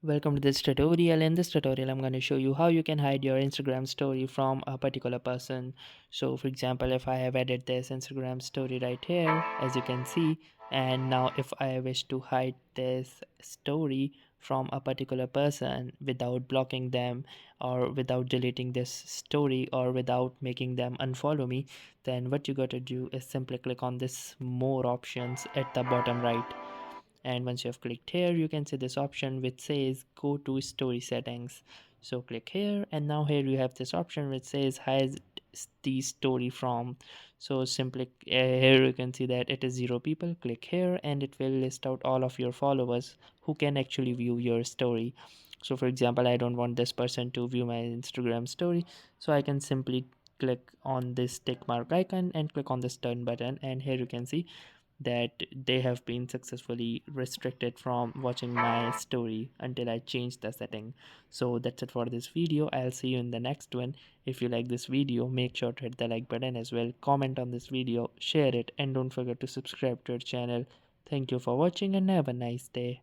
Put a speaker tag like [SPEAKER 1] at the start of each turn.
[SPEAKER 1] Welcome to this tutorial. In this tutorial, I'm going to show you how you can hide your Instagram story from a particular person. So for example, if I have added this Instagram story right here, as you can see, and now if I wish to hide this story from a particular person without blocking them or without deleting this story or without making them unfollow me, then what you got to do is simply click on this more options at the bottom right, and once you have clicked here you can see this option which says go to story settings. So click here, and now here you have this option which says hide the story from. So simply here you can see that it is 0 people. Click here and it will list out all of your followers who can actually view your story. So for example, I don't want this person to view my Instagram story, so I can simply click on this tick mark icon and click on this done button, and here you can see that they have been successfully restricted from watching my story until I change the setting. So that's it for this video. I'll see you in the next one. If you like this video, make sure to hit the like button as well, comment on this video, share it, and don't forget to subscribe to our channel. Thank you for watching and have a nice day.